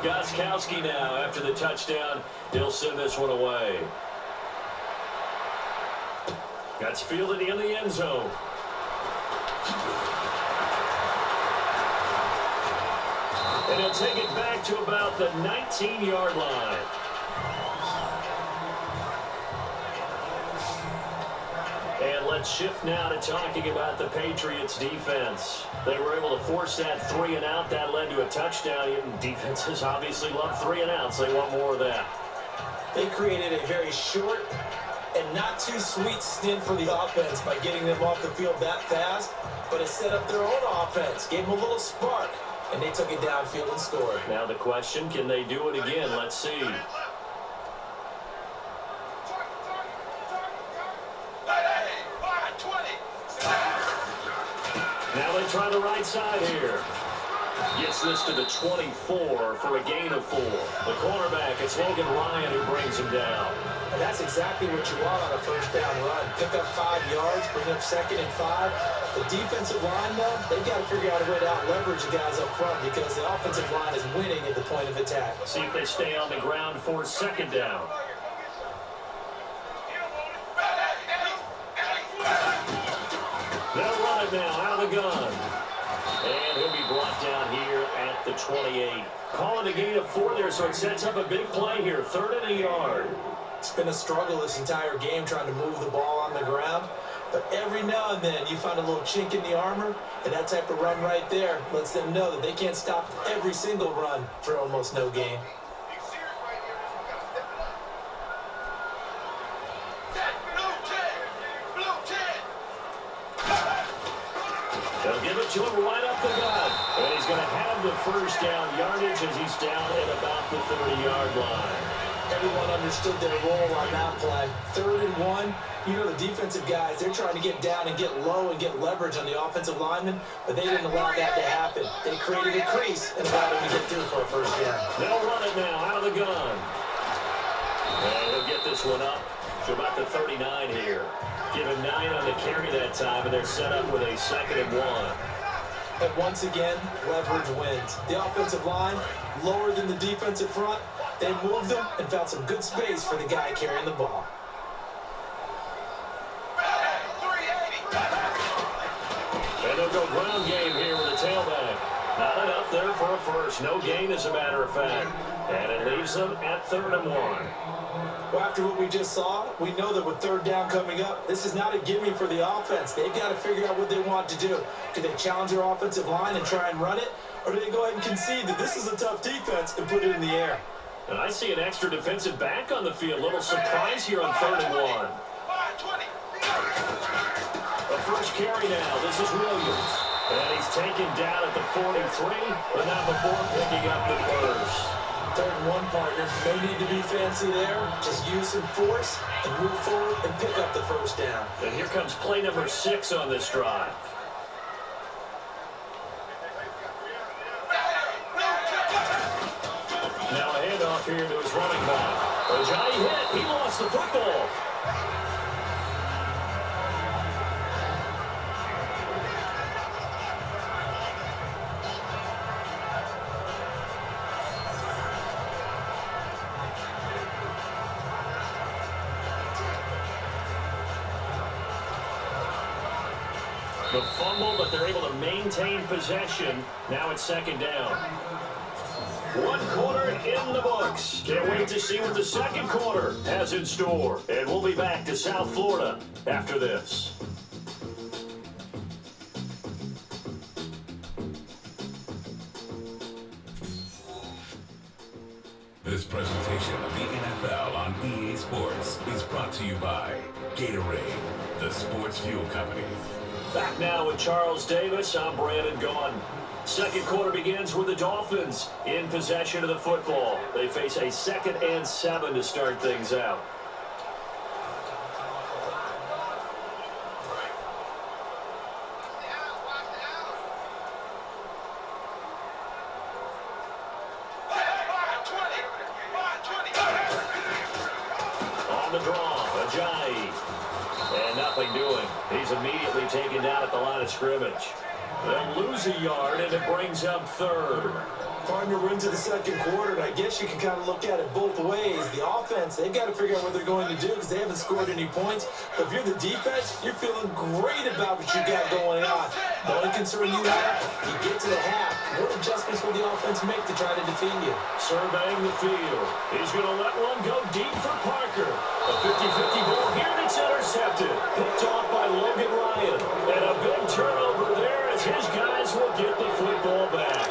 Gostkowski now after the touchdown. He'll send this one away. That's fielded in the end zone. And he'll take it back to about the 19-yard line. And let's shift now to talking about the Patriots defense. They were able to force that 3 and out. That led to a touchdown. Defenses obviously love 3 and outs. They want more of that. They created a very short and not too sweet stint for the offense by getting them off the field that fast, but it set up their own offense, gave them a little spark, and they took it downfield and scored. Now the question, can they do it again? Let's see. Now they try the right side here. Gets this to the 24 for a gain of 4. The cornerback, it's Logan who brings him down. And that's exactly what you want on a first down run. Pick up 5 yards, bring up 2nd and 5. The defensive line, though, they've got to figure out a way to out-leverage the guys up front because the offensive line is winning at the point of attack. See if they stay on the ground for 2nd down. They'll run it now out of the gun. And he'll be brought down here at the 28. Calling a gain of 4 there, so it sets up a big play here. 3rd and a yard. It's been a struggle this entire game trying to move the ball on the ground. But every now and then you find a little chink in the armor, and that type of run right there lets them know that they can't stop every single run for almost no gain. They'll give it to him right up the gut. And he's going to have the first down yardage as he's down at about the 30-yard line. Everyone understood their role on that play. 3rd and 1. You know the defensive guys, they're trying to get down and get low and get leverage on the offensive linemen, but they didn't allow that to happen. They created a crease and allowed him to get through for a first down. They'll run it now out of the gun. And he'll get this one up to about the 39 here. Give him 9 on the carry that time, and they're set up with a 2nd and 1. And once again, leverage wins. The offensive line, lower than the defensive front, they moved them and found some good space for the guy carrying the ball. And they'll go ground game here with the tailback. Not enough there for a first. No gain, as a matter of fact. And it leaves them at 3rd and 1. Well, after what we just saw, we know that with 3rd down coming up, this is not a gimme for the offense. They've got to figure out what they want to do. Do they challenge their offensive line and try and run it? Or do they go ahead and concede that this is a tough defense and put it in the air? And I see an extra defensive back on the field. Little surprise here on 3rd and 1. The first carry now. This is Williams. And he's taken down at the 43, but not before picking up the first. 3rd and 1, partner. No need to be fancy there. Just use some force and move forward and pick up the first down. And here comes play number 6 on this drive. Now a handoff here to his running back. A giant hit. He lost the football. The fumble, but they're able to maintain possession. Now it's 2nd down. 1 quarter in the books. Can't wait to see what the 2nd quarter has in store. And we'll be back to South Florida after this. This presentation of the NFL on EA Sports is brought to you by Gatorade, the sports fuel company. Back now with Charles Davis. I'm Brandon Gaughan. 2nd quarter begins with the Dolphins in possession of the football. They face a 2nd and 7 to start things out. On the draw, Ajayi. And nothing doing. He's immediately taken down at the line of scrimmage. They'll lose a yard, and it brings up third. Partner, we're into the second quarter, and I guess you can kind of look at it both ways. The offense, they've got to figure out what they're going to do because they haven't scored any points. But if you're the defense, you're feeling great about what you got going on. The only concern you have, you get to the half. What adjustments will the offense make to try to defeat you? Surveying the field. He's going to let one go deep for Parker. A 50-50 ball here, and it's intercepted. Picked off by Logan Ryan. And a big turnover there as his guys will get the football back.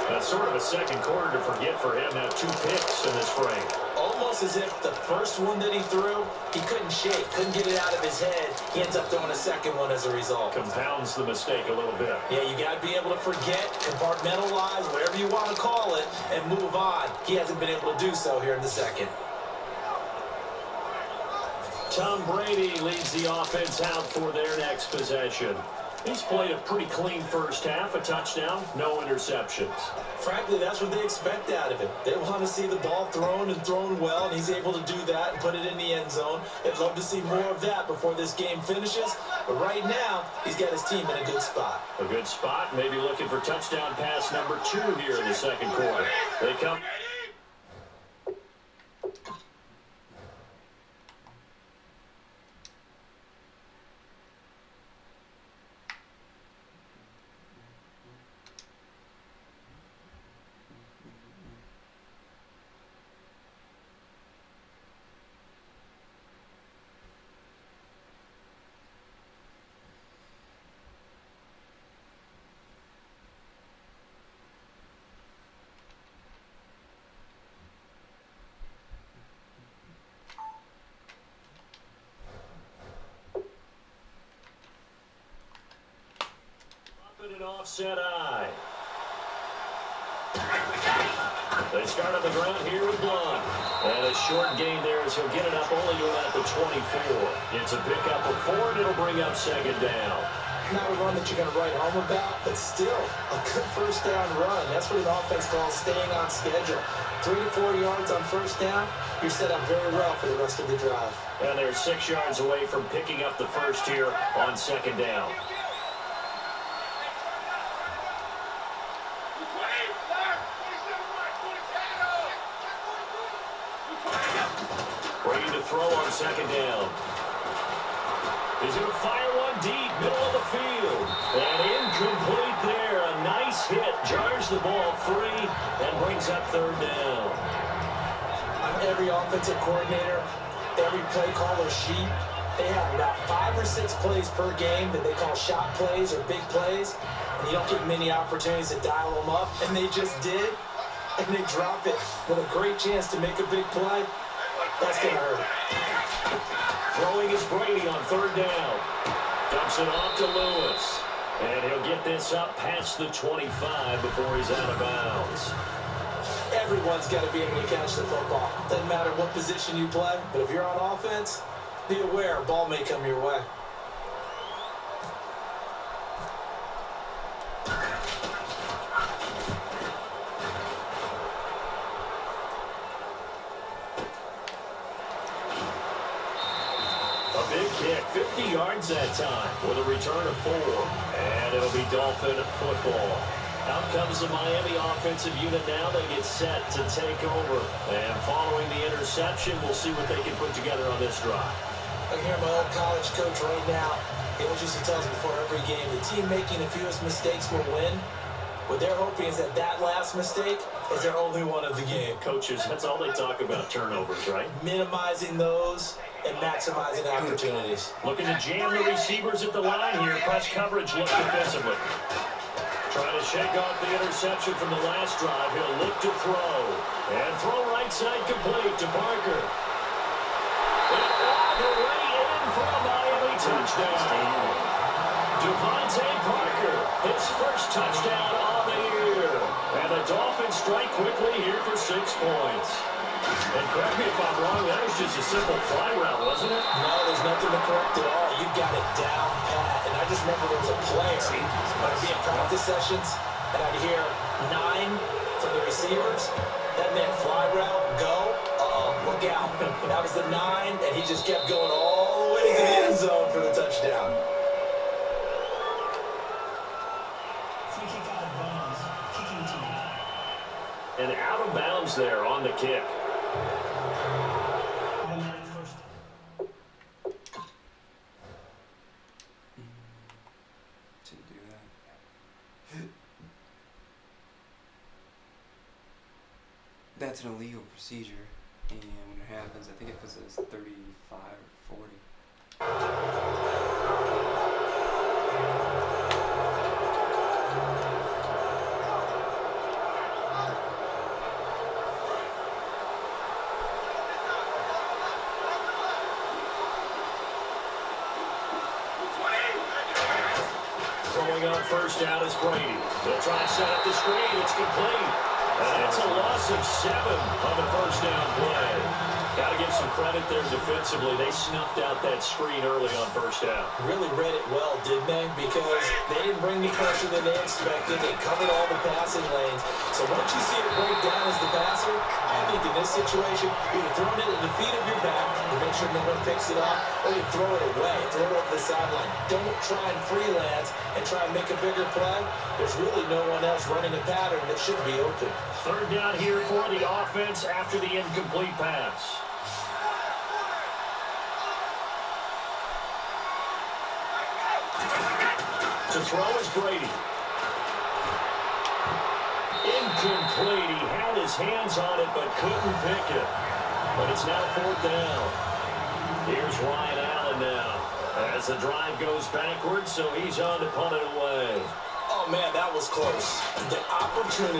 That's sort of a second quarter to forget for him. Now 2 picks in this frame. Almost as if the first one that he threw, he couldn't shake, couldn't get it out of his head. He ends up throwing a second one as a result. Compounds the mistake a little bit. Yeah, you got to be able to forget, compartmentalize, whatever you want to call it, and move on. He hasn't been able to do so here in the second. Tom Brady leads the offense out for their next possession. He's played a pretty clean first half, a touchdown, no interceptions. Frankly, that's what they expect out of him. They want to see the ball thrown and thrown well, and he's able to do that and put it in the end zone. They'd love to see more of that before this game finishes. But right now, he's got his team in a good spot. A good spot, maybe looking for touchdown pass number 2 here in the second quarter. They come. An offset eye. They start on the ground here with Blunt. And a short gain there as he'll get it up only to about the 24. It's a pickup of 4, and it'll bring up second down. Not a run that you're going to write home about, but still a good first down run. That's what an offense calls staying on schedule. 3 to 4 yards on first down, you're set up very well for the rest of the drive. And they're 6 yards away from picking up the first here on second down. Ready to throw on second down. He's going to fire one deep, middle of the field. And incomplete there. A nice hit. Jars the ball free and brings up third down. On every offensive coordinator, every play caller sheet, they have about 5 or 6 plays per game that they call shot plays or big plays. And you don't get many opportunities to dial them up. And they just did. And they drop it with a great chance to make a big play. That's going to hurt. Throwing is Brady on third down. Dumps it off to Lewis. And he'll get this up past the 25 before he's out of bounds. Everyone's got to be able to catch the football. Doesn't matter what position you play, but if you're on offense, be aware a ball may come your way. Big kick, 50 yards that time with a return of 4. And it'll be Dolphin football. Out comes the Miami offensive unit now. They get set to take over. And following the interception, we'll see what they can put together on this drive. I hear my old college coach right now. He always used to tell us before every game, the team making the fewest mistakes will win. What they're hoping is that last mistake is their only one of the game. Coaches, that's all they talk about, turnovers, right? Minimizing those and maximizing opportunities. Looking to jam the receivers at the line here. Press coverage looks defensively. Trying to shake off the interception from the last drive. He'll look to throw. And throw right side complete to Parker. And they're ready in for a Miami touchdown. Devontae Parker, his first touchdown on the year. And the Dolphins strike quickly here for 6 points. And correct me if I'm wrong, that was just a simple fly route, wasn't it? No, there's nothing to correct at all. You got it down pat. And I just remember there was a player when I'd be in practice sessions, and I'd hear 9 from the receivers. That meant fly route, go. Uh-oh, look out. That was the 9, and he just kept going all the way to the end zone for the touchdown. And out of bounds there on the kick. Shouldn't do that. That's an illegal procedure, and when it happens, I think it puts it as 35 or 40. Throwing on first down is Brady. They'll try to set up the screen. It's complete. And that's a loss of 7 on the first down play. Got to give some credit there defensively. They snuffed out that screen early on first down. Really read it well, didn't they? Because they didn't bring the pressure that they expected. They covered all the passing lanes. So once you see it break down as the passer, I think in this situation, you're throwing it at the feet of your back to make sure no one picks it up, or you throw it away, throw it over the sideline. Don't try and freelance and try and make a bigger play. There's really no one else running a pattern that should be open. Third down here for the offense after the incomplete pass. To throw is Brady. Incomplete. He had his hands on it but couldn't pick it. But it's now fourth down. Here's Ryan Allen now as the drive goes backwards, so he's on to punt it away. Oh, man, that was close. The opportunity